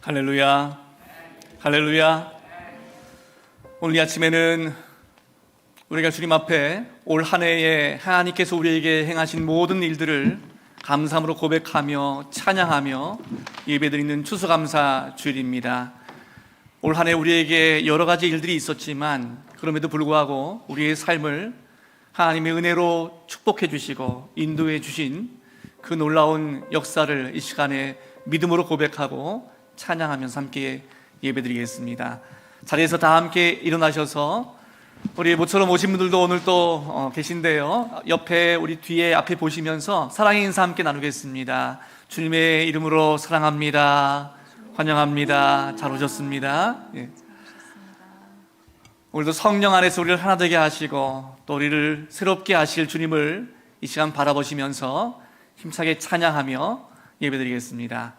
할렐루야, 할렐루야. 오늘 이 아침에는 우리가 주님 앞에 올 한 해에 하나님께서 우리에게 행하신 모든 일들을 감사함으로 고백하며 찬양하며 예배드리는 추수감사 주일입니다. 올 한 해 우리에게 여러 가지 일들이 있었지만 그럼에도 불구하고 우리의 삶을 하나님의 은혜로 축복해 주시고 인도해 주신 그 놀라운 역사를 이 시간에 믿음으로 고백하고 찬양하면서 함께 예배드리겠습니다. 자리에서 다 함께 일어나셔서 우리 모처럼 오신 분들도 오늘 또 계신데요, 옆에 우리 뒤에 앞에 보시면서 사랑의 인사 함께 나누겠습니다. 주님의 이름으로 사랑합니다, 환영합니다. 잘 오셨습니다. 예. 오늘도 성령 안에서 우리를 하나 되게 하시고 또 우리를 새롭게 하실 주님을 이 시간 바라보시면서 힘차게 찬양하며 예배드리겠습니다.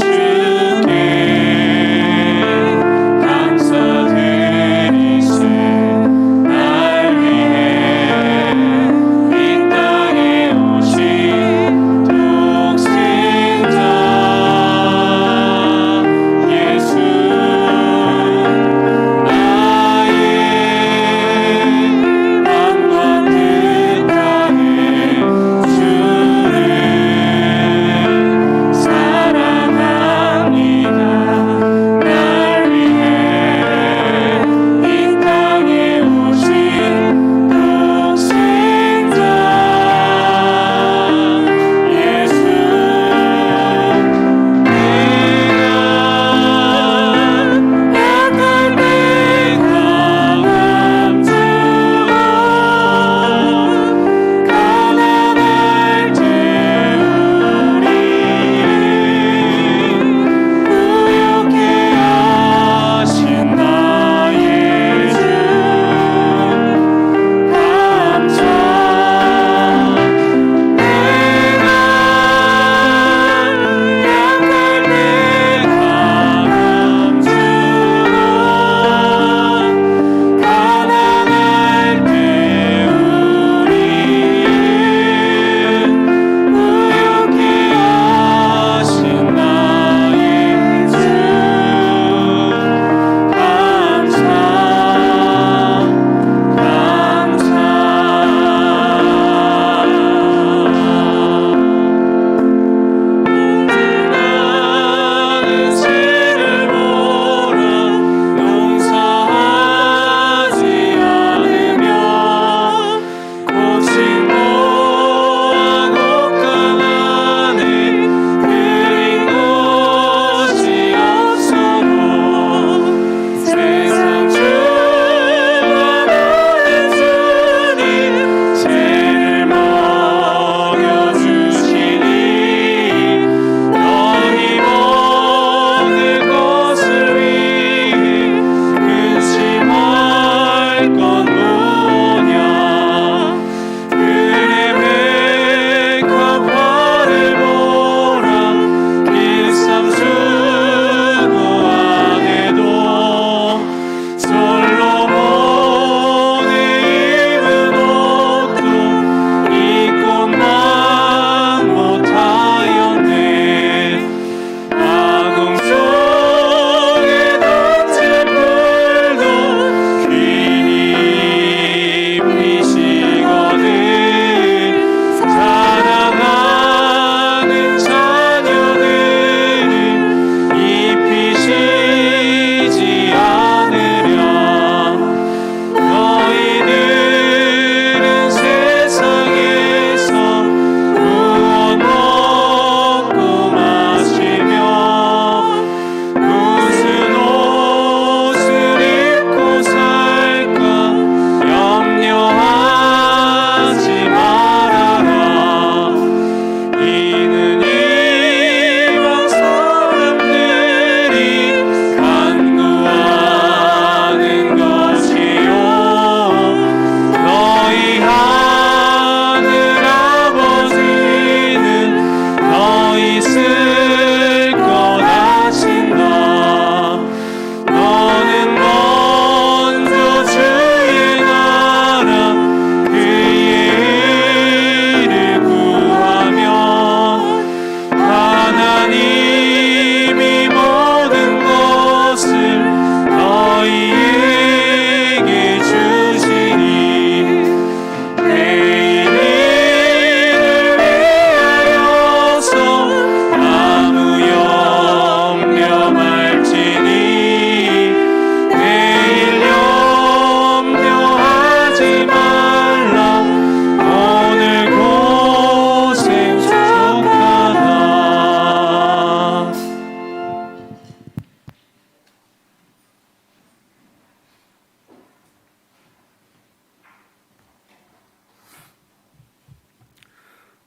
주께 감사드립니다.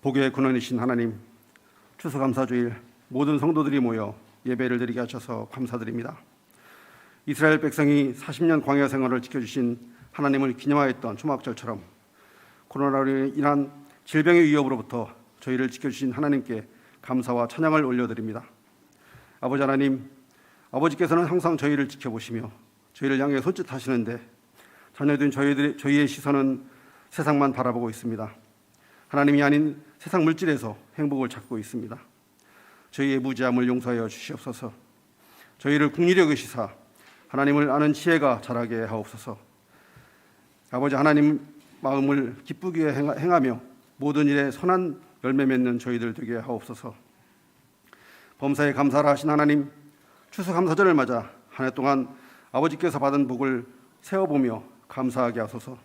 복의 근원이신 하나님, 추수감사주일 모든 성도들이 모여 예배를 드리게 하셔서 감사드립니다. 이스라엘 백성이 40년 광야 생활을 지켜주신 하나님을 기념하였던 초막절처럼 코로나로 인한 질병의 위협으로부터 저희를 지켜주신 하나님께 감사와 찬양을 올려드립니다. 아버지 하나님, 아버지께서는 항상 저희를 지켜보시며 저희를 향해 손짓하시는데 자녀된 저희의 시선은 세상만 바라보고 있습니다. 하나님이 아닌 세상 물질에서 행복을 찾고 있습니다. 저희의 무지함을 용서하여 주시옵소서. 저희를 긍휼히 여기시사 하나님을 아는 지혜가 자라게 하옵소서. 아버지 하나님 마음을 기쁘게 행하며 모든 일에 선한 열매 맺는 저희들 되게 하옵소서. 범사에 감사를 하신 하나님, 추수감사절을 맞아 한 해 동안 아버지께서 받은 복을 세어보며 감사하게 하소서.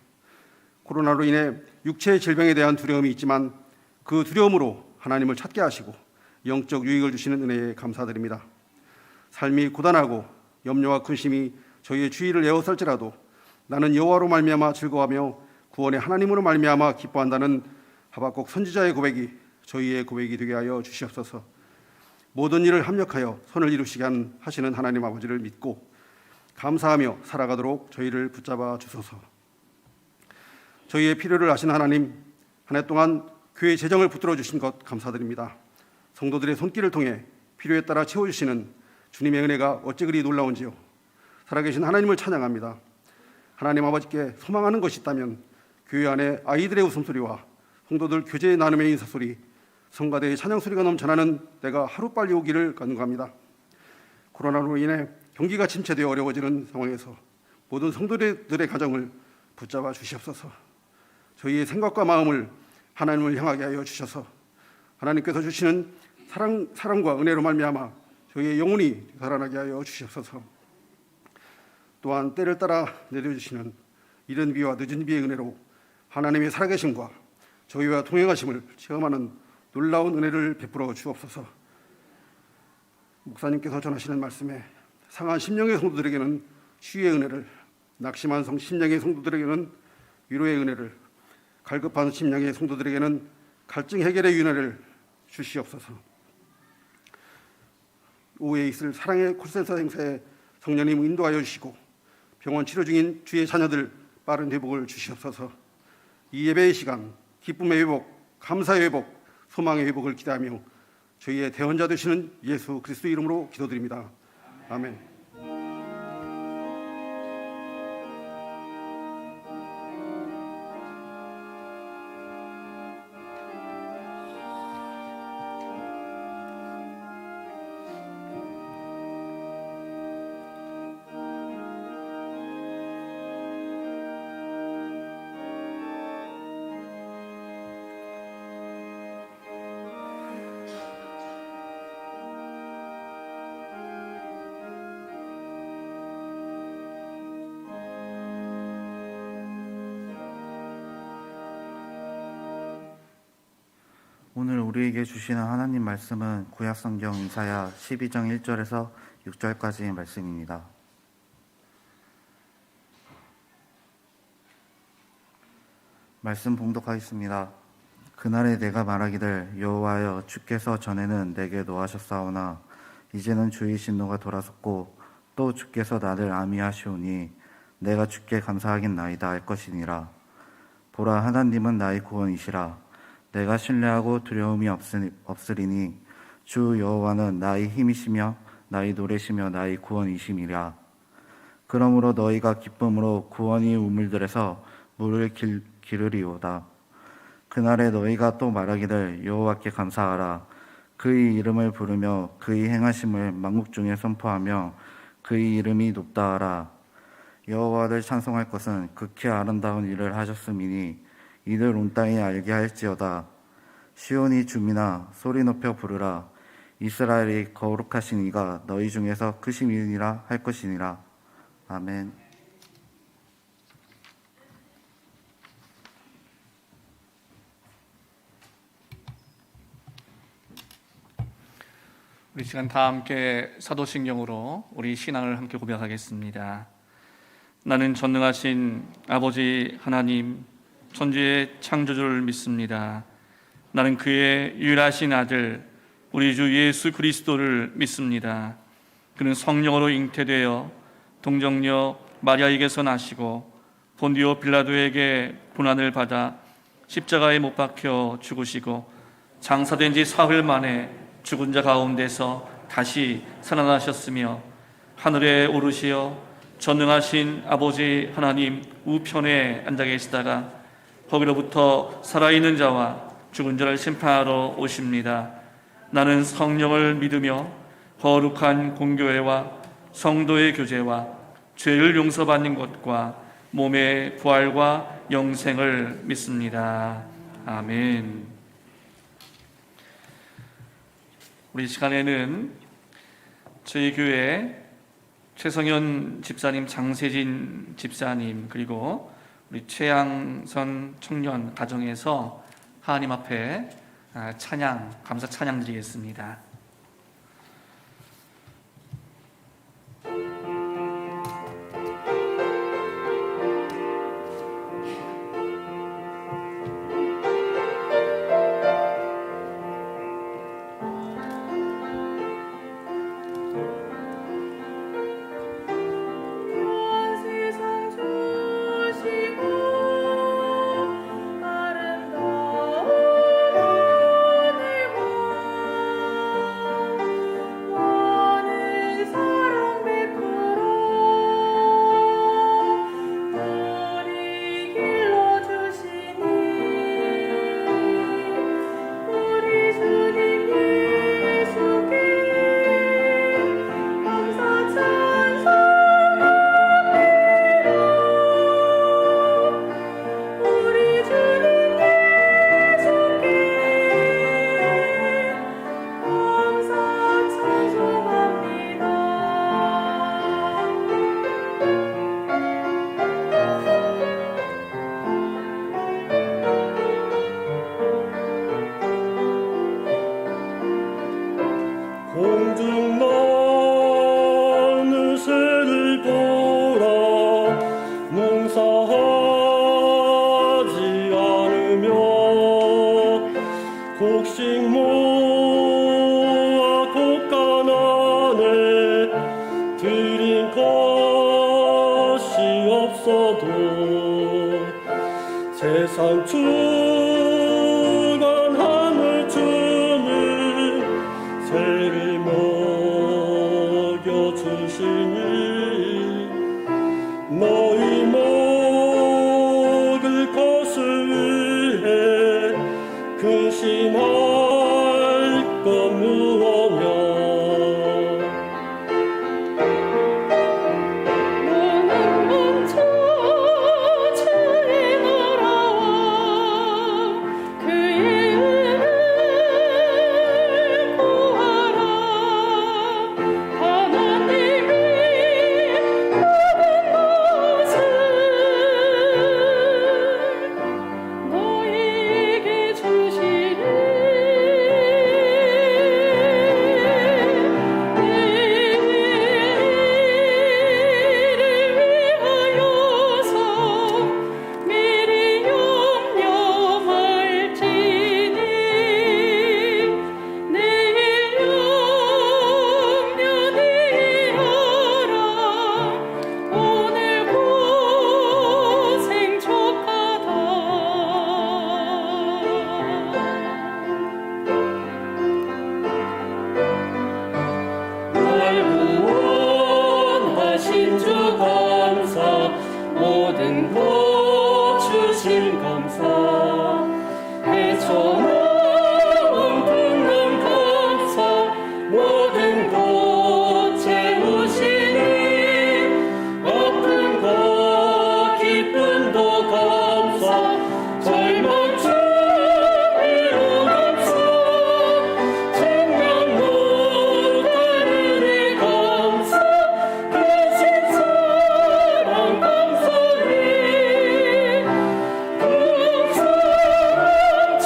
코로나로 인해 육체의 질병에 대한 두려움이 있지만 그 두려움으로 하나님을 찾게 하시고 영적 유익을 주시는 은혜에 감사드립니다. 삶이 고단하고 염려와 근심이 저희의 주의를 에워쌀지라도 나는 여호와로 말미암아 즐거워하며 구원의 하나님으로 말미암아 기뻐한다는 하박국 선지자의 고백이 저희의 고백이 되게 하여 주시옵소서. 모든 일을 합력하여 선을 이루시게 하시는 하나님 아버지를 믿고 감사하며 살아가도록 저희를 붙잡아 주소서. 저희의 필요를 아신 하나님, 한 해 동안 교회 재정을 붙들어 주신 것 감사드립니다. 성도들의 손길을 통해 필요에 따라 채워주시는 주님의 은혜가 어찌 그리 놀라운지요. 살아계신 하나님을 찬양합니다. 하나님 아버지께 소망하는 것이 있다면 교회 안에 아이들의 웃음소리와 성도들 교제 나눔의 인사소리, 성가대의 찬양소리가 넘쳐나는 때가 하루빨리 오기를 간구합니다. 코로나로 인해 경기가 침체되어 어려워지는 상황에서 모든 성도들의 가정을 붙잡아 주시옵소서. 저희의 생각과 마음을 하나님을 향하게 하여 주셔서 하나님께서 주시는 사랑과 은혜로 말미암아 저희의 영혼이 살아나게 하여 주시옵소서. 또한 때를 따라 내려주시는 이른 비와 늦은 비의 은혜로 하나님의 살아계심과 저희와 동행하심을 체험하는 놀라운 은혜를 베풀어 주옵소서. 목사님께서 전하시는 말씀에 상한 심령의 성도들에게는 치유의 은혜를, 낙심한 심령의 성도들에게는 위로의 은혜를, 갈급한 심령의 성도들에게는 갈증 해결의 은혜를 주시옵소서. 오후에 있을 사랑의 콜센터 행사에 성령님 인도하여 주시고 병원 치료 중인 주의 자녀들 빠른 회복을 주시옵소서. 이 예배의 시간 기쁨의 회복, 감사의 회복, 소망의 회복을 기대하며 저희의 대언자 되시는 예수 그리스도 이름으로 기도드립니다. 아멘. 오늘 우리에게 주시는 하나님 말씀은 구약성경 이사야 12장 1절에서 6절까지의 말씀입니다. 말씀 봉독하겠습니다. 그날에 내가 말하기를 여호와여 주께서 전에는 내게 노하셨사오나 이제는 주의 진노가 돌아섰고 또 주께서 나를 암시하시오니 내가 주께 감사하겠나이다 할 것이니라. 보라 하나님은 나의 구원이시라. 내가 신뢰하고 두려움이 없으리니 주 여호와는 나의 힘이시며 나의 노래시며 나의 구원이심이라. 그러므로 너희가 기쁨으로 구원이 우물들에서 물을 기르리오다. 그날에 너희가 또 말하기를 여호와께 감사하라. 그의 이름을 부르며 그의 행하심을 만국 중에 선포하며 그의 이름이 높다 하라. 여호와를 찬송할 것은 극히 아름다운 일을 하셨음이니 이들 온 땅에 알게 할지어다. 시온이 주민아 소리 높여 부르라. 이스라엘이 거룩하신 이가 너희 중에서 크심이니라 할 것이니라. 아멘. 우리 시간 다 함께 사도신경으로 우리 신앙을 함께 고백하겠습니다. 나는 전능하신 아버지 하나님, 천지의 창조주를 믿습니다. 나는 그의 유일하신 아들 우리 주 예수 그리스도를 믿습니다. 그는 성령으로 잉태되어 동정녀 마리아에게서 나시고 본디오 빌라도에게 고난을 받아 십자가에 못 박혀 죽으시고 장사된 지 사흘 만에 죽은 자 가운데서 다시 살아나셨으며 하늘에 오르시어 전능하신 아버지 하나님 우편에 앉아 계시다가 거기로부터 살아있는 자와 죽은 자를 심판하러 오십니다. 나는 성령을 믿으며 거룩한 공교회와 성도의 교제와 죄를 용서받는 것과 몸의 부활과 영생을 믿습니다. 아멘. 우리 시간에는 저희 교회 최성현 집사님, 장세진 집사님, 그리고 우리 최양선 청년 가정에서 하나님 앞에 찬양, 감사 찬양 드리겠습니다. 세상 주간 하늘 주님 새를 먹여주시니 너희 먹을 것을 위해 근심할 것 무엇냐. 모든 것 주신 감사 헤쳐나온 풍랑 감사 모든 것 채우시니 아픈 것 기쁨도 감사 절망 주위로 감사 생명 못할 은혜 감사 크신 사랑 감사 감사한 주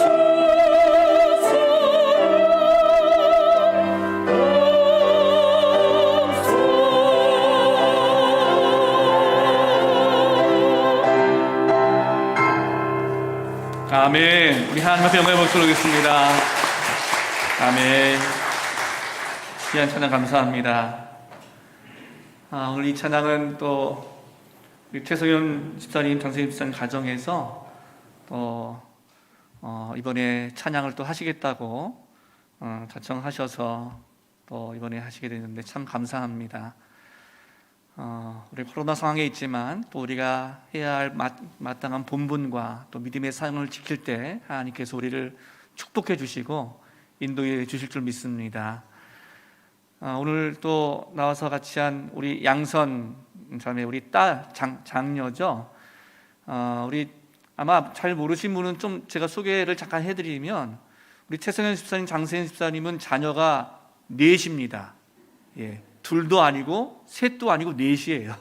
아멘. 우리 하나님 앞에 영광의 박수를 드리겠습니다. 아멘. 귀한 찬양 감사합니다. 오늘 이 찬양은 또 우리 최성현 집사님, 장세임 집사님 가정에서 또 이번에 찬양을 또 하시겠다고 자청하셔서 또 이번에 하시게 됐는데 참 감사합니다. 우리 코로나 상황에 있지만 또 우리가 해야 할 마땅한 본분과 또 믿음의 삶을 지킬 때 하나님께서 우리를 축복해 주시고 인도해 주실 줄 믿습니다. 오늘 또 나와서 같이 한 우리 양선 자매, 우리 딸 장녀죠. 우리 아마 잘 모르신 분은 좀 제가 소개를 잠깐 해드리면, 우리 최성현 집사님, 장세현 집사님은 자녀가 넷입니다. 예, 둘도 아니고 셋도 아니고 넷이에요.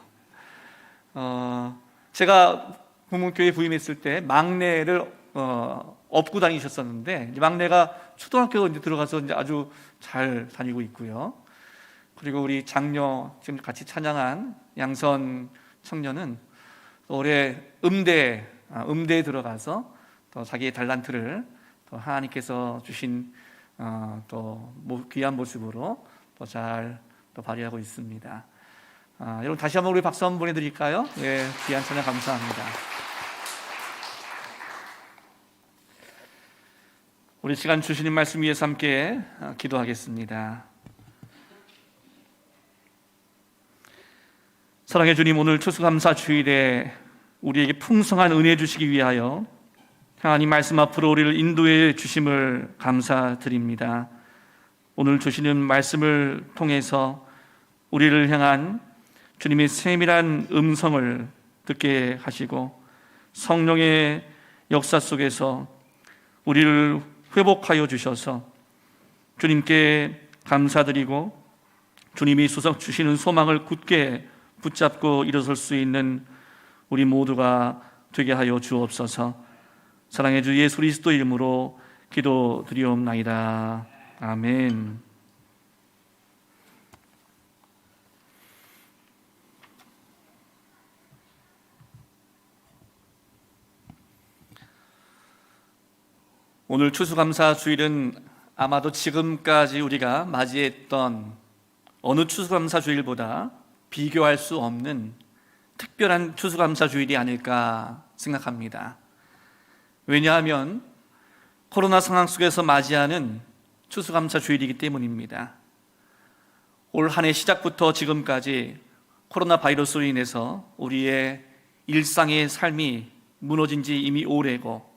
제가 부모교회 부임했을 때 막내를 업고 다니셨었는데, 이제 막내가 초등학교 이제 들어가서 이제 아주 잘 다니고 있고요. 그리고 우리 장녀, 지금 같이 찬양한 양선 청년은 올해 음대에 들어가서 또 자기의 달란트를 또 하나님께서 주신 또 귀한 모습으로 또 잘 또 발휘하고 있습니다. 여러분 다시 한번 우리 박수 한번 보내드릴까요? 네, 귀한 찬양 감사합니다. 우리 시간 주시는 말씀 위해서 함께 기도하겠습니다. 사랑해 주님, 오늘 추수감사 주일에 우리에게 풍성한 은혜 주시기 위하여 하나님 말씀 앞으로 우리를 인도해 주심을 감사드립니다. 오늘 주시는 말씀을 통해서 우리를 향한 주님의 세밀한 음성을 듣게 하시고 성령의 역사 속에서 우리를 회복하여 주셔서 주님께 감사드리고 주님이 주시는 소망을 굳게 붙잡고 일어설 수 있는 우리 모두가 되게 하여 주옵소서. 사랑의 주 예수 그리스도 이름으로 기도드리옵나이다. 아멘. 오늘 추수감사 주일은 아마도 지금까지 우리가 맞이했던 어느 추수감사 주일보다 비교할 수 없는 특별한 추수감사 주일이 아닐까 생각합니다. 왜냐하면 코로나 상황 속에서 맞이하는 추수감사 주일이기 때문입니다. 올 한 해 시작부터 지금까지 코로나 바이러스로 인해서 우리의 일상의 삶이 무너진 지 이미 오래고,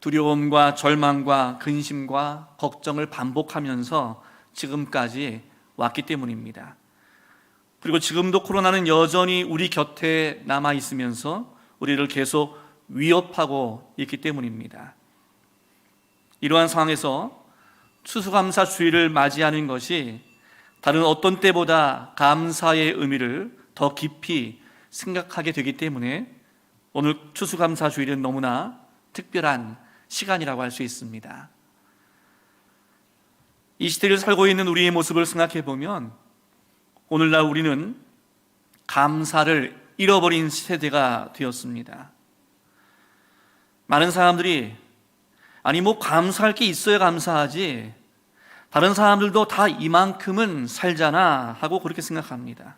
두려움과 절망과 근심과 걱정을 반복하면서 지금까지 왔기 때문입니다. 그리고 지금도 코로나는 여전히 우리 곁에 남아 있으면서 우리를 계속 위협하고 있기 때문입니다. 이러한 상황에서 추수감사 주일을 맞이하는 것이 다른 어떤 때보다 감사의 의미를 더 깊이 생각하게 되기 때문에 오늘 추수감사 주일은 너무나 특별한 시간이라고 할 수 있습니다. 이 시대를 살고 있는 우리의 모습을 생각해 보면 오늘날 우리는 감사를 잃어버린 세대가 되었습니다. 많은 사람들이 감사할 게 있어야 감사하지, 다른 사람들도 다 이만큼은 살잖아 하고 그렇게 생각합니다.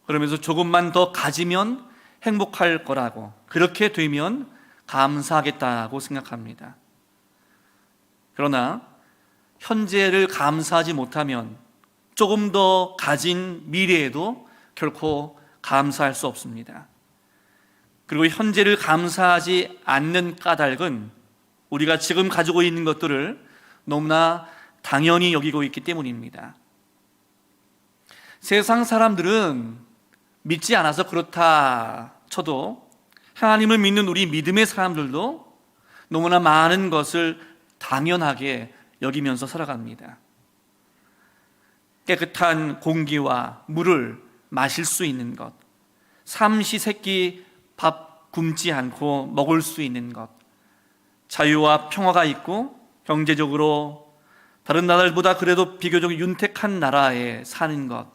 그러면서 조금만 더 가지면 행복할 거라고, 그렇게 되면 감사하겠다고 생각합니다. 그러나 현재를 감사하지 못하면 조금 더 가진 미래에도 결코 감사할 수 없습니다. 그리고 현재를 감사하지 않는 까닭은 우리가 지금 가지고 있는 것들을 너무나 당연히 여기고 있기 때문입니다. 세상 사람들은 믿지 않아서 그렇다 쳐도 하나님을 믿는 우리 믿음의 사람들도 너무나 많은 것을 당연하게 여기면서 살아갑니다. 깨끗한 공기와 물을 마실 수 있는 것, 삼시세끼 밥 굶지 않고 먹을 수 있는 것, 자유와 평화가 있고 경제적으로 다른 나라들보다 그래도 비교적 윤택한 나라에 사는 것,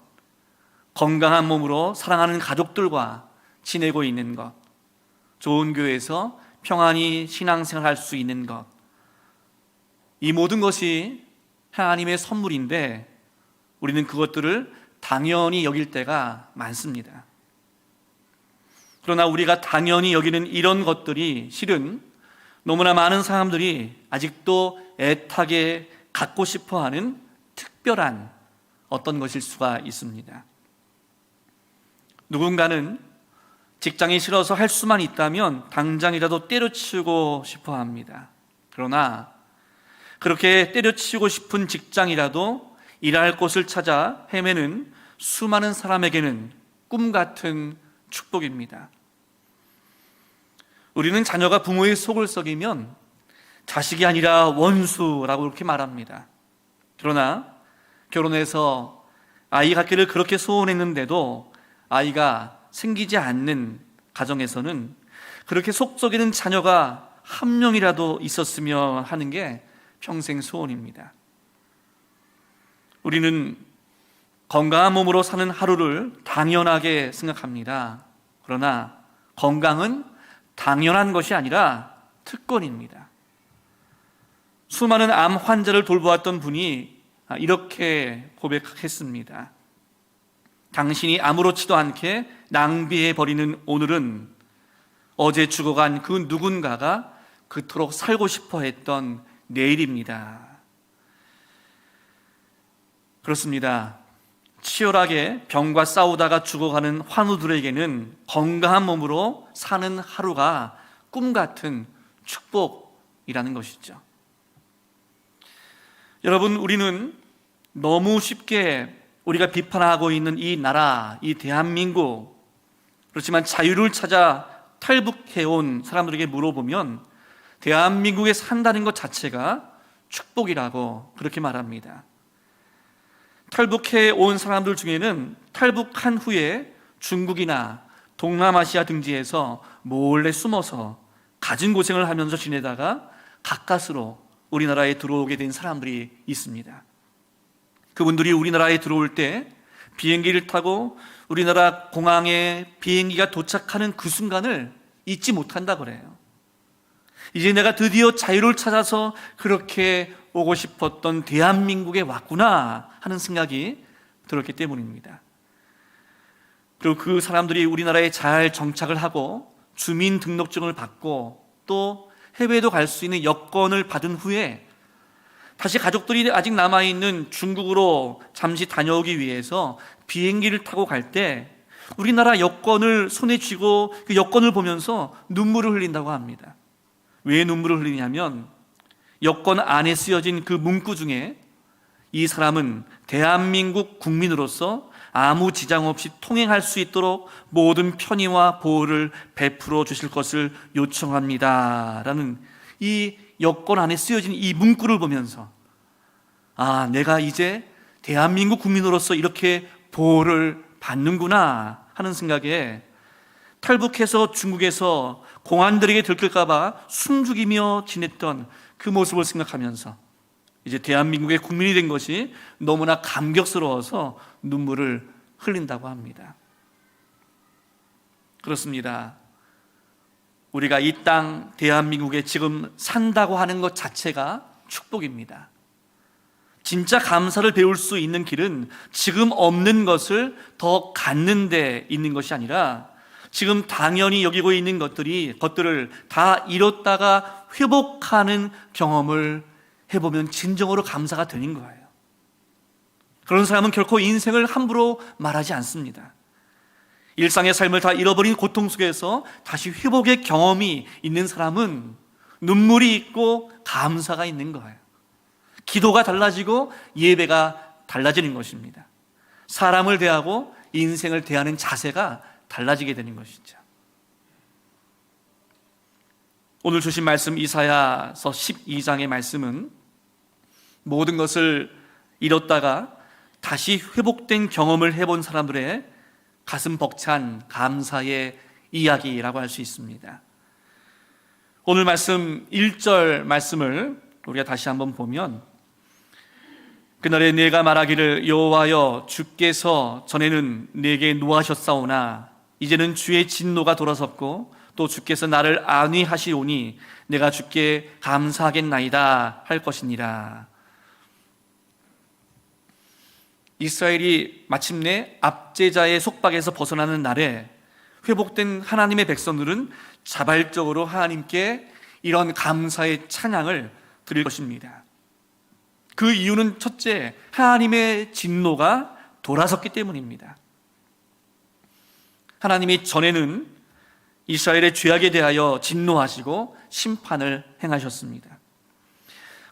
건강한 몸으로 사랑하는 가족들과 지내고 있는 것, 좋은 교회에서 평안히 신앙생활 할 수 있는 것, 이 모든 것이 하나님의 선물인데 우리는 그것들을 당연히 여길 때가 많습니다. 그러나 우리가 당연히 여기는 이런 것들이 실은 너무나 많은 사람들이 아직도 애타게 갖고 싶어하는 특별한 어떤 것일 수가 있습니다. 누군가는 직장이 싫어서 할 수만 있다면 당장이라도 때려치우고 싶어 합니다. 그러나 그렇게 때려치우고 싶은 직장이라도 일할 곳을 찾아 헤매는 수많은 사람에게는 꿈 같은 축복입니다. 우리는 자녀가 부모의 속을 썩이면 자식이 아니라 원수라고 그렇게 말합니다. 그러나 결혼해서 아이 갖기를 그렇게 소원했는데도 아이가 생기지 않는 가정에서는 그렇게 속 썩이는 자녀가 한 명이라도 있었으면 하는 게 평생 소원입니다. 우리는 건강한 몸으로 사는 하루를 당연하게 생각합니다. 그러나 건강은 당연한 것이 아니라 특권입니다. 수많은 암 환자를 돌보았던 분이 이렇게 고백했습니다. 당신이 아무렇지도 않게 낭비해버리는 오늘은 어제 죽어간 그 누군가가 그토록 살고 싶어 했던 내일입니다. 그렇습니다. 치열하게 병과 싸우다가 죽어가는 환우들에게는 건강한 몸으로 사는 하루가 꿈 같은 축복이라는 것이죠. 여러분, 우리는 너무 쉽게 우리가 비판하고 있는 이 나라, 이 대한민국, 그렇지만 자유를 찾아 탈북해온 사람들에게 물어보면 대한민국에 산다는 것 자체가 축복이라고 그렇게 말합니다. 탈북해온 사람들 중에는 탈북한 후에 중국이나 동남아시아 등지에서 몰래 숨어서 갖은 고생을 하면서 지내다가 가까스로 우리나라에 들어오게 된 사람들이 있습니다. 그분들이 우리나라에 들어올 때 비행기를 타고 우리나라 공항에 비행기가 도착하는 그 순간을 잊지 못한다 그래요. 이제 내가 드디어 자유를 찾아서 그렇게 오고 싶었던 대한민국에 왔구나 하는 생각이 들었기 때문입니다. 그리고 그 사람들이 우리나라에 잘 정착을 하고 주민등록증을 받고 또 해외에도 갈 수 있는 여권을 받은 후에 다시 가족들이 아직 남아있는 중국으로 잠시 다녀오기 위해서 비행기를 타고 갈 때 우리나라 여권을 손에 쥐고 그 여권을 보면서 눈물을 흘린다고 합니다. 왜 눈물을 흘리냐면 여권 안에 쓰여진 그 문구 중에 이 사람은 대한민국 국민으로서 아무 지장 없이 통행할 수 있도록 모든 편의와 보호를 베풀어 주실 것을 요청합니다 라는 이 여권 안에 쓰여진 이 문구를 보면서 아, 내가 이제 대한민국 국민으로서 이렇게 보호를 받는구나 하는 생각에 탈북해서 중국에서 공안들에게 들킬까봐 숨죽이며 지냈던 그 모습을 생각하면서 이제 대한민국의 국민이 된 것이 너무나 감격스러워서 눈물을 흘린다고 합니다. 그렇습니다. 우리가 이 땅 대한민국에 지금 산다고 하는 것 자체가 축복입니다. 진짜 감사를 배울 수 있는 길은 지금 없는 것을 더 갖는 데 있는 것이 아니라 지금 당연히 여기고 있는 것들을 다 잃었다가 회복하는 경험을 해보면 진정으로 감사가 되는 거예요. 그런 사람은 결코 인생을 함부로 말하지 않습니다. 일상의 삶을 다 잃어버린 고통 속에서 다시 회복의 경험이 있는 사람은 눈물이 있고 감사가 있는 거예요. 기도가 달라지고 예배가 달라지는 것입니다. 사람을 대하고 인생을 대하는 자세가 달라지게 되는 것이죠. 오늘 주신 말씀 이사야서 12장의 말씀은 모든 것을 잃었다가 다시 회복된 경험을 해본 사람들의 가슴 벅찬 감사의 이야기라고 할 수 있습니다. 오늘 말씀 1절 말씀을 우리가 다시 한번 보면 그날에 내가 말하기를 여호와여 주께서 전에는 내게 노하셨사오나 이제는 주의 진노가 돌아섰고 또 주께서 나를 안위하시오니 내가 주께 감사하겠나이다 할 것이니라. 이스라엘이 마침내 압제자의 속박에서 벗어나는 날에 회복된 하나님의 백성들은 자발적으로 하나님께 이런 감사의 찬양을 드릴 것입니다. 그 이유는 첫째, 하나님의 진노가 돌아섰기 때문입니다. 하나님이 전에는 이스라엘의 죄악에 대하여 진노하시고 심판을 행하셨습니다.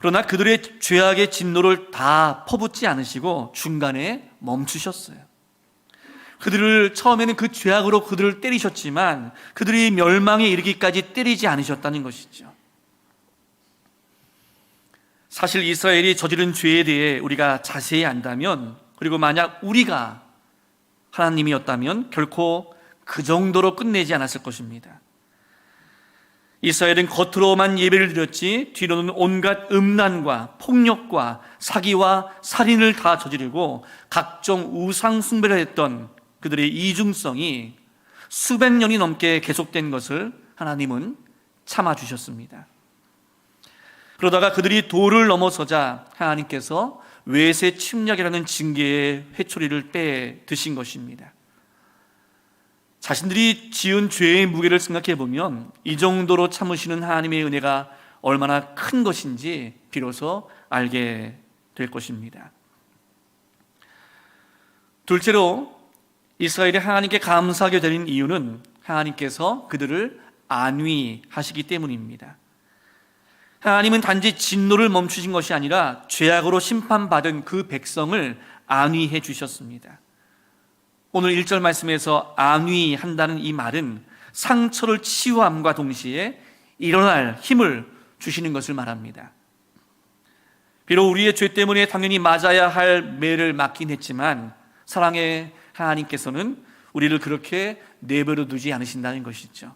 그러나 그들의 죄악의 진노를 다 퍼붓지 않으시고 중간에 멈추셨어요. 그들을 처음에는 그 죄악으로 그들을 때리셨지만 그들이 멸망에 이르기까지 때리지 않으셨다는 것이죠. 사실 이스라엘이 저지른 죄에 대해 우리가 자세히 안다면, 그리고 만약 우리가 하나님이었다면 결코 그 정도로 끝내지 않았을 것입니다. 이스라엘은 겉으로만 예배를 드렸지 뒤로는 온갖 음란과 폭력과 사기와 살인을 다 저지르고 각종 우상 숭배를 했던 그들의 이중성이 수백 년이 넘게 계속된 것을 하나님은 참아주셨습니다. 그러다가 그들이 도를 넘어서자 하나님께서 외세 침략이라는 징계의 회초리를 빼 드신 것입니다. 자신들이 지은 죄의 무게를 생각해 보면 이 정도로 참으시는 하나님의 은혜가 얼마나 큰 것인지 비로소 알게 될 것입니다. 둘째로 이스라엘이 하나님께 감사하게 되는 이유는 하나님께서 그들을 안위하시기 때문입니다. 하나님은 단지 진노를 멈추신 것이 아니라 죄악으로 심판받은 그 백성을 안위해 주셨습니다. 오늘 1절 말씀에서 안위한다는 이 말은 상처를 치유함과 동시에 일어날 힘을 주시는 것을 말합니다. 비록 우리의 죄 때문에 당연히 맞아야 할 매를 맞긴 했지만 사랑의 하나님께서는 우리를 그렇게 내버려 두지 않으신다는 것이죠.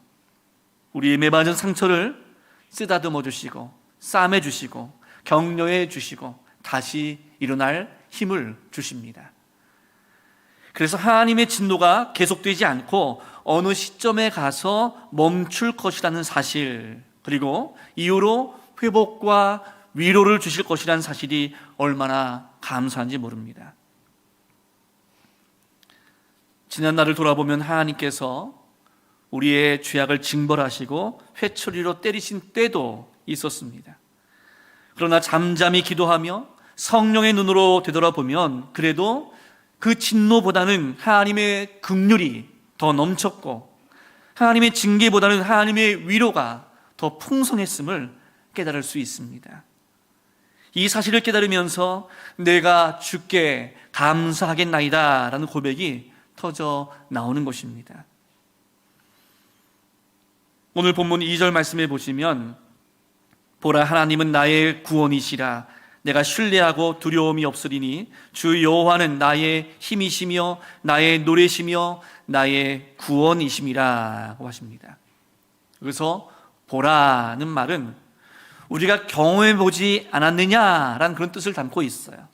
우리의 매맞은 상처를 쓰다듬어 주시고 싸매 주시고 격려해 주시고 다시 일어날 힘을 주십니다. 그래서 하나님의 진노가 계속되지 않고 어느 시점에 가서 멈출 것이라는 사실, 그리고 이후로 회복과 위로를 주실 것이라는 사실이 얼마나 감사한지 모릅니다. 지난 날을 돌아보면 하나님께서 우리의 죄악을 징벌하시고 회초리로 때리신 때도 있었습니다. 그러나 잠잠히 기도하며 성령의 눈으로 되돌아보면 그래도 그 진노보다는 하나님의 긍휼이 더 넘쳤고 하나님의 징계보다는 하나님의 위로가 더 풍성했음을 깨달을 수 있습니다. 이 사실을 깨달으면서 내가 주께 감사하겠나이다 라는 고백이 터져 나오는 것입니다. 오늘 본문 2절 말씀에 보시면 보라, 하나님은 나의 구원이시라. 내가 신뢰하고 두려움이 없으리니 주 여호와는 나의 힘이시며 나의 노래시며 나의 구원이심이라고 하십니다. 그래서 보라는 말은 우리가 경험해보지 않았느냐라는 그런 뜻을 담고 있어요.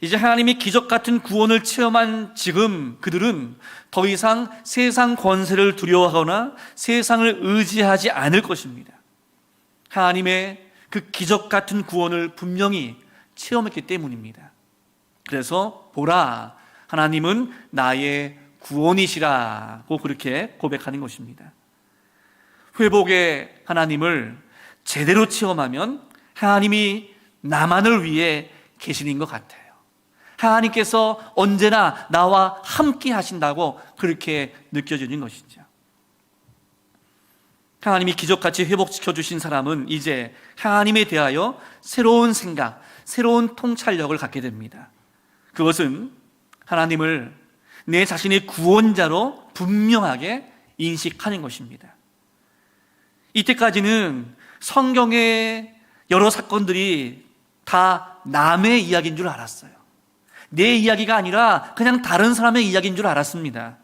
이제 하나님이 기적 같은 구원을 체험한 지금 그들은 더 이상 세상 권세를 두려워하거나 세상을 의지하지 않을 것입니다. 하나님의 그 기적 같은 구원을 분명히 체험했기 때문입니다. 그래서 보라, 하나님은 나의 구원이시라고 그렇게 고백하는 것입니다. 회복의 하나님을 제대로 체험하면 하나님이 나만을 위해 계시는 것 같아요. 하나님께서 언제나 나와 함께 하신다고 그렇게 느껴지는 것이죠. 하나님이 기적같이 회복시켜 주신 사람은 이제 하나님에 대하여 새로운 생각, 새로운 통찰력을 갖게 됩니다. 그것은 하나님을 내 자신의 구원자로 분명하게 인식하는 것입니다. 이때까지는 성경의 여러 사건들이 다 남의 이야기인 줄 알았어요. 내 이야기가 아니라 그냥 다른 사람의 이야기인 줄 알았습니다.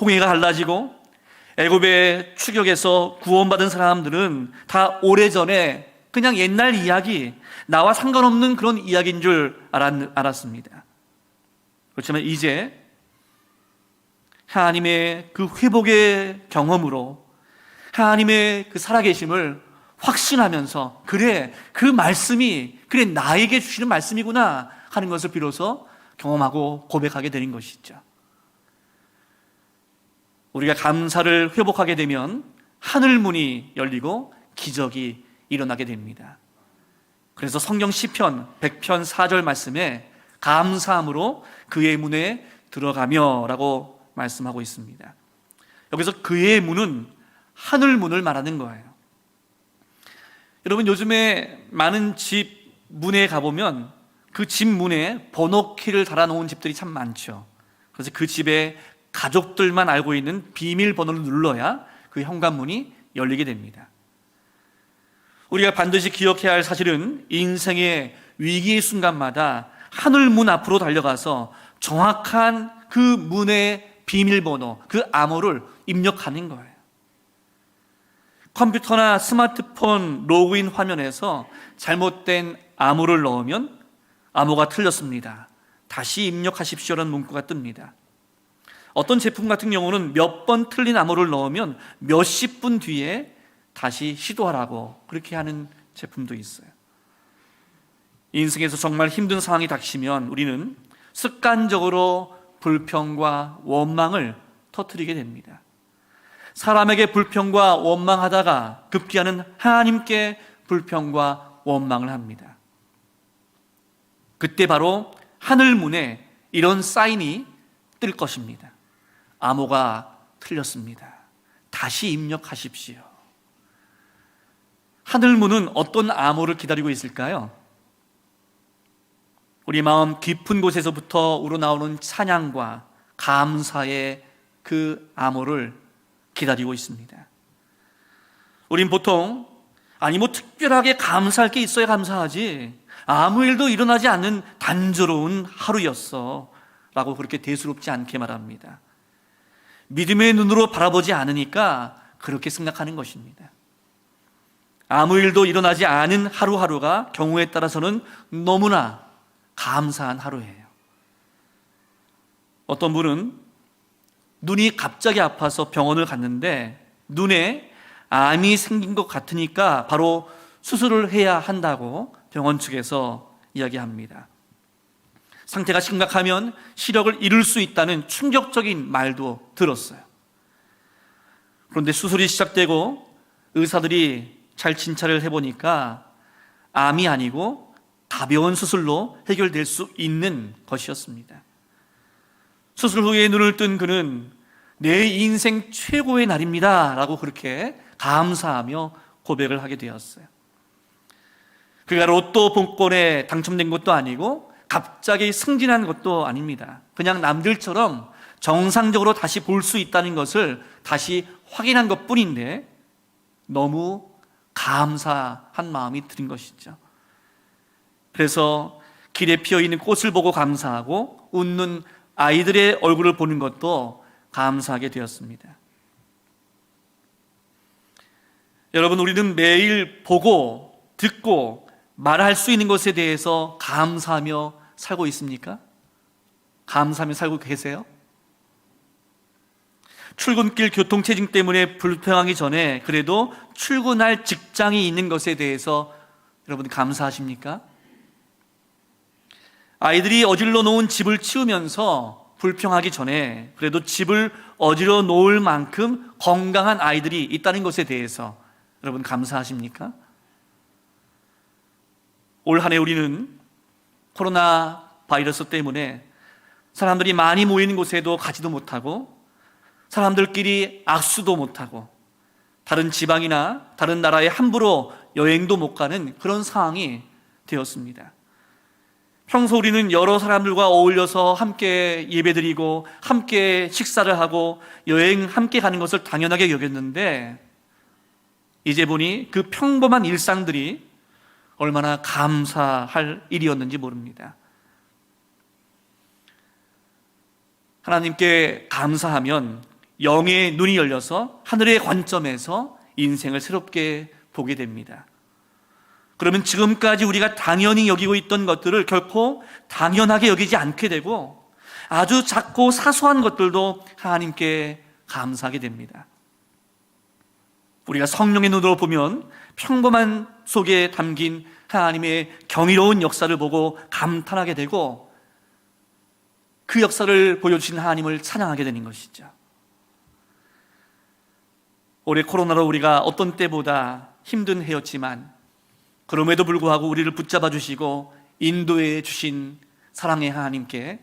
홍해가 갈라지고 애굽의 추격에서 구원받은 사람들은 다 오래전에 그냥 옛날 이야기, 나와 상관없는 그런 이야기인 줄 알았습니다. 그렇지만 이제 하나님의 그 회복의 경험으로 하나님의 그 살아계심을 확신하면서 그래, 그 말씀이 그래 나에게 주시는 말씀이구나 하는 것을 비로소 경험하고 고백하게 되는 것이죠. 우리가 감사를 회복하게 되면 하늘 문이 열리고 기적이 일어나게 됩니다. 그래서 성경 시편 100편 4절 말씀에 감사함으로 그의 문에 들어가며 라고 말씀하고 있습니다. 여기서 그의 문은 하늘 문을 말하는 거예요. 여러분, 요즘에 많은 집 문에 가보면 그 집 문에 번호키를 달아놓은 집들이 참 많죠. 그래서 그 집에 가족들만 알고 있는 비밀번호를 눌러야 그 현관문이 열리게 됩니다. 우리가 반드시 기억해야 할 사실은 인생의 위기의 순간마다 하늘 문 앞으로 달려가서 정확한 그 문의 비밀번호, 그 암호를 입력하는 거예요. 컴퓨터나 스마트폰 로그인 화면에서 잘못된 암호를 넣으면 암호가 틀렸습니다. 다시 입력하십시오라는 문구가 뜹니다. 어떤 제품 같은 경우는 몇 번 틀린 암호를 넣으면 몇십 분 뒤에 다시 시도하라고 그렇게 하는 제품도 있어요. 인생에서 정말 힘든 상황이 닥치면 우리는 습관적으로 불평과 원망을 터뜨리게 됩니다. 사람에게 불평과 원망하다가 급기야는 하나님께 불평과 원망을 합니다. 그때 바로 하늘 문에 이런 사인이 뜰 것입니다. 암호가 틀렸습니다. 다시 입력하십시오. 하늘 문은 어떤 암호를 기다리고 있을까요? 우리 마음 깊은 곳에서부터 우러나오는 찬양과 감사의 그 암호를 기다리고 있습니다. 우린 보통 특별하게 감사할 게 있어야 감사하지, 아무 일도 일어나지 않는 단조로운 하루였어 라고 그렇게 대수롭지 않게 말합니다. 믿음의 눈으로 바라보지 않으니까 그렇게 생각하는 것입니다. 아무 일도 일어나지 않은 하루하루가 경우에 따라서는 너무나 감사한 하루예요. 어떤 분은 눈이 갑자기 아파서 병원을 갔는데 눈에 암이 생긴 것 같으니까 바로 수술을 해야 한다고 병원 측에서 이야기합니다. 상태가 심각하면 시력을 잃을 수 있다는 충격적인 말도 들었어요. 그런데 수술이 시작되고 의사들이 잘 진찰을 해보니까 암이 아니고 가벼운 수술로 해결될 수 있는 것이었습니다. 수술 후에 눈을 뜬 그는 내 인생 최고의 날입니다 라고 그렇게 감사하며 고백을 하게 되었어요. 그가 로또 복권에 당첨된 것도 아니고 갑자기 승진한 것도 아닙니다. 그냥 남들처럼 정상적으로 다시 볼 수 있다는 것을 다시 확인한 것뿐인데 너무 감사한 마음이 드는 것이죠. 그래서 길에 피어있는 꽃을 보고 감사하고 웃는 아이들의 얼굴을 보는 것도 감사하게 되었습니다. 여러분, 우리는 매일 보고 듣고 말할 수 있는 것에 대해서 감사하며 살고 있습니까? 감사하며 살고 계세요? 출근길 교통체증 때문에 불평하기 전에 그래도 출근할 직장이 있는 것에 대해서 여러분 감사하십니까? 아이들이 어질러 놓은 집을 치우면서 불평하기 전에 그래도 집을 어질러 놓을 만큼 건강한 아이들이 있다는 것에 대해서 여러분 감사하십니까? 올 한 해 우리는 코로나 바이러스 때문에 사람들이 많이 모이는 곳에도 가지도 못하고 사람들끼리 악수도 못하고 다른 지방이나 다른 나라에 함부로 여행도 못 가는 그런 상황이 되었습니다. 평소 우리는 여러 사람들과 어울려서 함께 예배드리고 함께 식사를 하고 여행 함께 가는 것을 당연하게 여겼는데 이제 보니 그 평범한 일상들이 얼마나 감사할 일이었는지 모릅니다. 하나님께 감사하면 영의 눈이 열려서 하늘의 관점에서 인생을 새롭게 보게 됩니다. 그러면 지금까지 우리가 당연히 여기고 있던 것들을 결코 당연하게 여기지 않게 되고 아주 작고 사소한 것들도 하나님께 감사하게 됩니다. 우리가 성령의 눈으로 보면 평범한 속에 담긴 하나님의 경이로운 역사를 보고 감탄하게 되고 그 역사를 보여주신 하나님을 찬양하게 되는 것이죠. 올해 코로나로 우리가 어떤 때보다 힘든 해였지만 그럼에도 불구하고 우리를 붙잡아 주시고 인도해 주신 사랑의 하나님께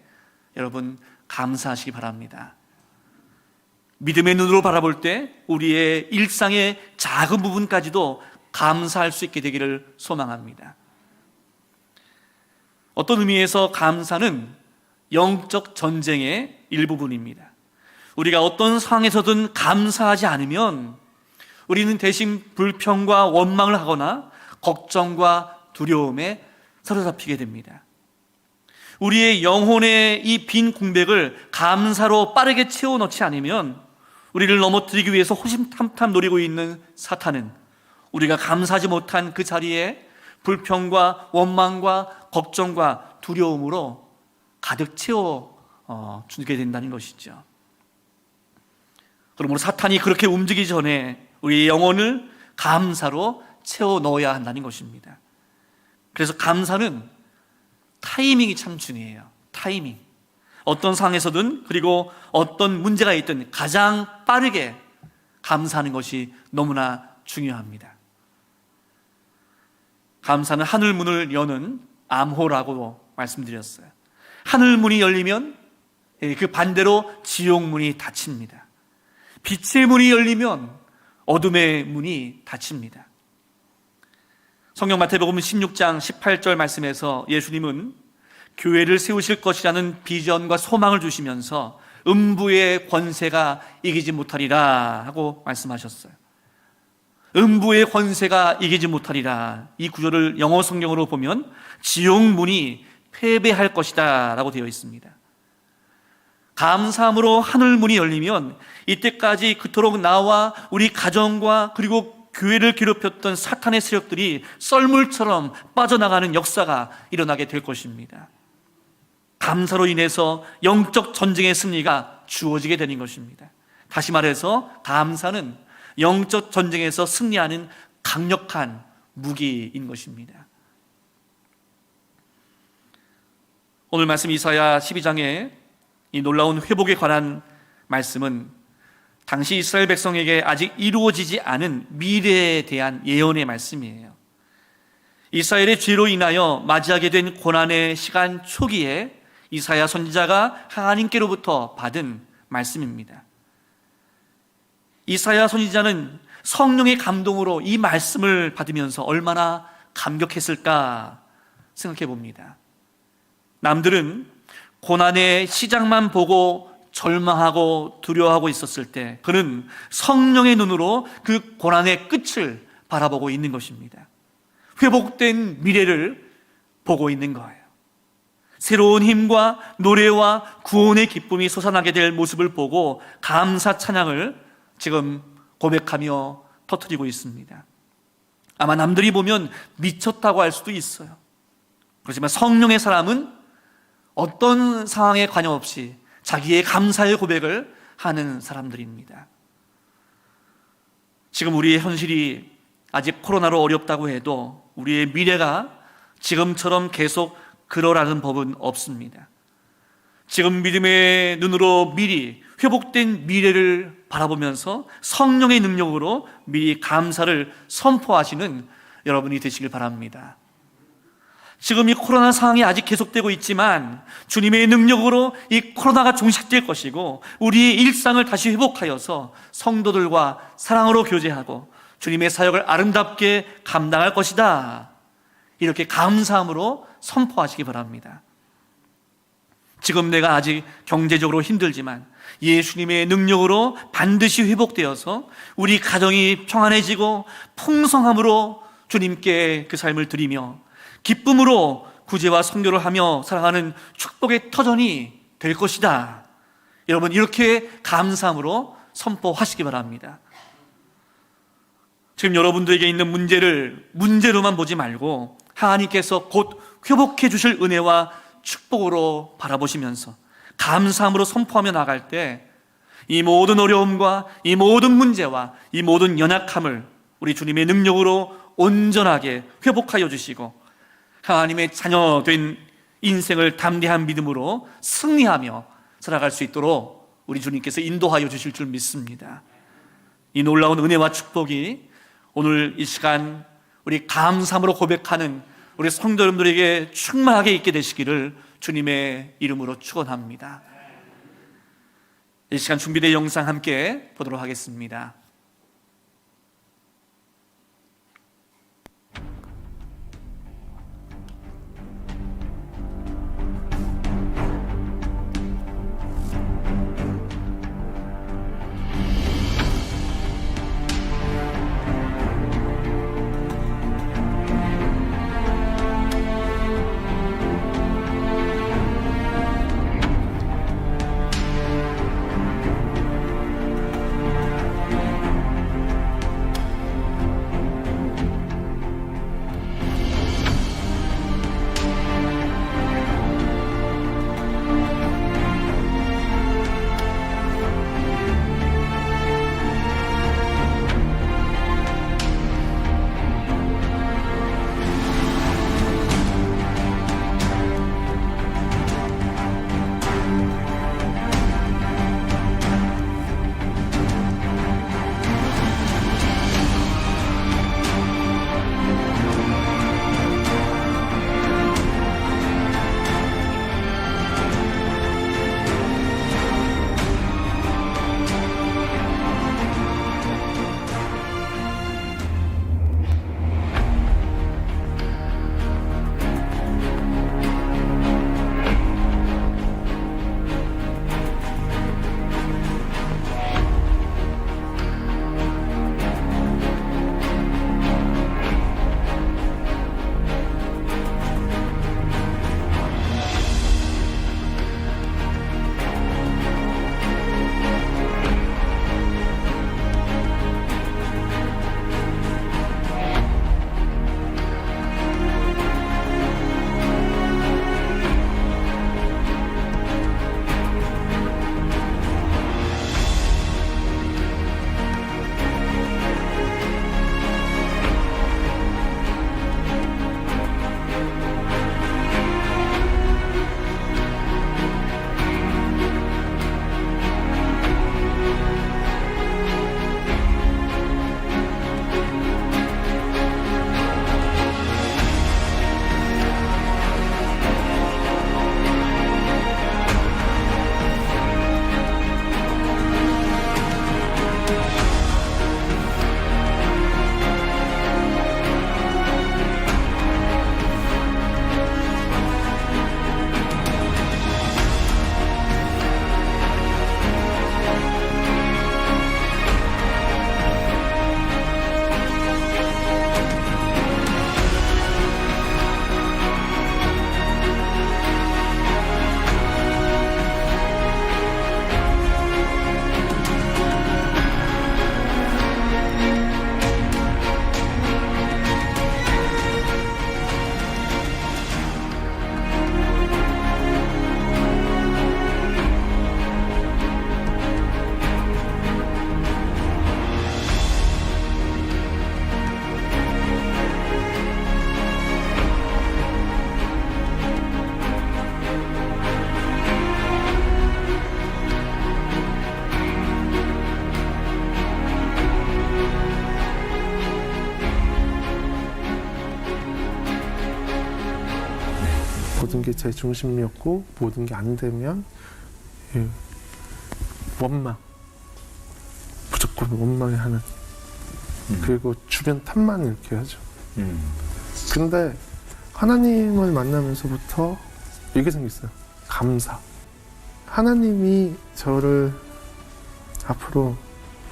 여러분 감사하시기 바랍니다. 믿음의 눈으로 바라볼 때 우리의 일상의 작은 부분까지도 감사할 수 있게 되기를 소망합니다. 어떤 의미에서 감사는 영적 전쟁의 일부분입니다. 우리가 어떤 상황에서든 감사하지 않으면 우리는 대신 불평과 원망을 하거나 걱정과 두려움에 사로잡히게 됩니다. 우리의 영혼의 이 빈 공백을 감사로 빠르게 채워넣지 않으면 우리를 넘어뜨리기 위해서 호심탐탐 노리고 있는 사탄은 우리가 감사하지 못한 그 자리에 불평과 원망과 걱정과 두려움으로 가득 채워 주게 된다는 것이죠. 그러므로 사탄이 그렇게 움직이기 전에 우리의 영혼을 감사로 채워 넣어야 한다는 것입니다. 그래서 감사는 타이밍이 참 중요해요. 타이밍. 어떤 상황에서든 그리고 어떤 문제가 있든 가장 빠르게 감사하는 것이 너무나 중요합니다. 감사는 하늘 문을 여는 암호라고 말씀드렸어요. 하늘 문이 열리면 그 반대로 지옥 문이 닫힙니다. 빛의 문이 열리면 어둠의 문이 닫힙니다. 성경 마태복음 16장 18절 말씀에서 예수님은 교회를 세우실 것이라는 비전과 소망을 주시면서 음부의 권세가 이기지 못하리라 하고 말씀하셨어요. 음부의 권세가 이기지 못하리라. 이 구절을 영어 성경으로 보면 지옥 문이 패배할 것이다 라고 되어 있습니다. 감사함으로 하늘 문이 열리면 이때까지 그토록 나와 우리 가정과 그리고 교회를 괴롭혔던 사탄의 세력들이 썰물처럼 빠져나가는 역사가 일어나게 될 것입니다. 감사로 인해서 영적 전쟁의 승리가 주어지게 되는 것입니다. 다시 말해서 감사는 영적 전쟁에서 승리하는 강력한 무기인 것입니다. 오늘 말씀 이사야 12장에 이 놀라운 회복에 관한 말씀은 당시 이스라엘 백성에게 아직 이루어지지 않은 미래에 대한 예언의 말씀이에요. 이스라엘의 죄로 인하여 맞이하게 된 고난의 시간 초기에 이사야 선지자가 하나님께로부터 받은 말씀입니다. 이사야 선지자는 성령의 감동으로 이 말씀을 받으면서 얼마나 감격했을까 생각해 봅니다. 남들은 고난의 시작만 보고 절망하고 두려워하고 있었을 때 그는 성령의 눈으로 그 고난의 끝을 바라보고 있는 것입니다. 회복된 미래를 보고 있는 거예요. 새로운 힘과 노래와 구원의 기쁨이 솟아나게 될 모습을 보고 감사 찬양을 지금 고백하며 터뜨리고 있습니다. 아마 남들이 보면 미쳤다고 할 수도 있어요. 그렇지만 성령의 사람은 어떤 상황에 관여없이 자기의 감사의 고백을 하는 사람들입니다. 지금 우리의 현실이 아직 코로나로 어렵다고 해도 우리의 미래가 지금처럼 계속 그러라는 법은 없습니다. 지금 믿음의 눈으로 미리 회복된 미래를 바라보면서 성령의 능력으로 미리 감사를 선포하시는 여러분이 되시길 바랍니다. 지금 이 코로나 상황이 아직 계속되고 있지만 주님의 능력으로 이 코로나가 종식될 것이고 우리의 일상을 다시 회복하여서 성도들과 사랑으로 교제하고 주님의 사역을 아름답게 감당할 것이다. 이렇게 감사함으로 선포하시기 바랍니다. 지금 내가 아직 경제적으로 힘들지만 예수님의 능력으로 반드시 회복되어서 우리 가정이 평안해지고 풍성함으로 주님께 그 삶을 드리며 기쁨으로 구제와 선교를 하며 살아가는 축복의 터전이 될 것이다. 여러분 이렇게 감사함으로 선포하시기 바랍니다. 지금 여러분들에게 있는 문제를 문제로만 보지 말고 하나님께서 곧 회복해 주실 은혜와 축복으로 바라보시면서 감사함으로 선포하며 나갈 때 이 모든 어려움과 이 모든 문제와 이 모든 연약함을 우리 주님의 능력으로 온전하게 회복하여 주시고 하나님의 자녀된 인생을 담대한 믿음으로 승리하며 살아갈 수 있도록 우리 주님께서 인도하여 주실 줄 믿습니다. 이 놀라운 은혜와 축복이 오늘 이 시간 우리 감사함으로 고백하는 우리 성도 여러분들에게 충만하게 있게 되시기를 주님의 이름으로 축원합니다. 이 시간 준비된 영상 함께 보도록 하겠습니다. 모든 게 제 중심이었고 모든 게 안 되면 원망, 무조건 원망의 하나님. 그리고 주변 탓만 이렇게 하죠. 근데 하나님을 만나면서부터 이게 생겼어요. 감사. 하나님이 저를 앞으로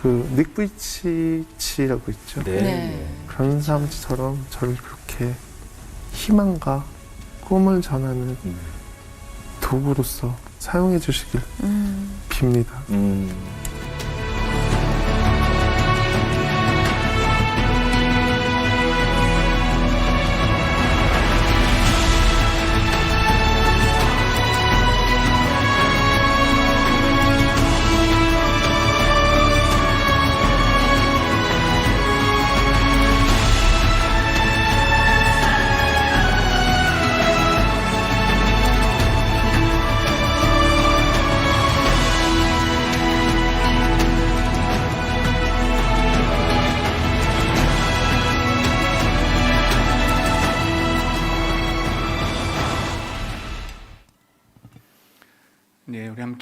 그 닉 부이치치라고 있죠. 네. 그런 사람처럼 저를 그렇게 희망과 꿈을 전하는 도구로서 사용해 주시길 빕니다.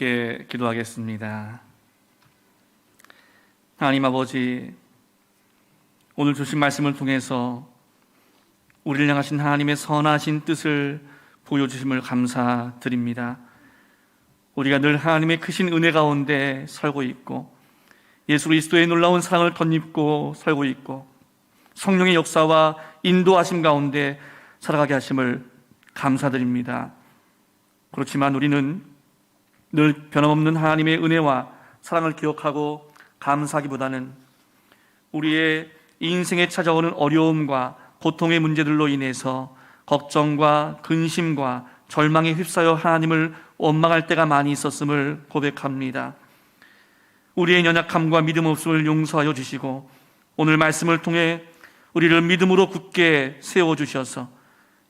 함께 기도하겠습니다. 하나님 아버지, 오늘 주신 말씀을 통해서 우리를 향하신 하나님의 선하신 뜻을 보여주심을 감사드립니다. 우리가 늘 하나님의 크신 은혜 가운데 살고 있고 예수 그리스도의 놀라운 사랑을 덧입고 살고 있고 성령의 역사와 인도하심 가운데 살아가게 하심을 감사드립니다. 그렇지만 우리는 늘 변함없는 하나님의 은혜와 사랑을 기억하고 감사하기보다는 우리의 인생에 찾아오는 어려움과 고통의 문제들로 인해서 걱정과 근심과 절망에 휩싸여 하나님을 원망할 때가 많이 있었음을 고백합니다. 우리의 연약함과 믿음 없음을 용서하여 주시고 오늘 말씀을 통해 우리를 믿음으로 굳게 세워주셔서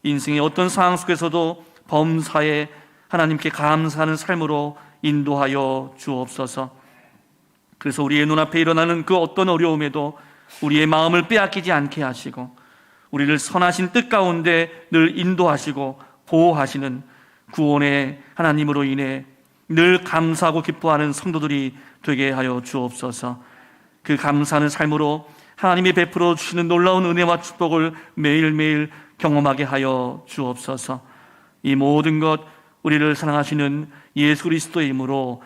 인생의 어떤 상황 속에서도 범사에 하나님께 감사하는 삶으로 인도하여 주옵소서. 그래서 우리의 눈앞에 일어나는 그 어떤 어려움에도 우리의 마음을 빼앗기지 않게 하시고 우리를 선하신 뜻 가운데 늘 인도하시고 보호하시는 구원의 하나님으로 인해 늘 감사하고 기뻐하는 성도들이 되게 하여 주옵소서. 그 감사하는 삶으로 하나님이 베풀어 주시는 놀라운 은혜와 축복을 매일매일 경험하게 하여 주옵소서. 이 모든 것 우리를 사랑하시는 예수 그리스도의 이름으로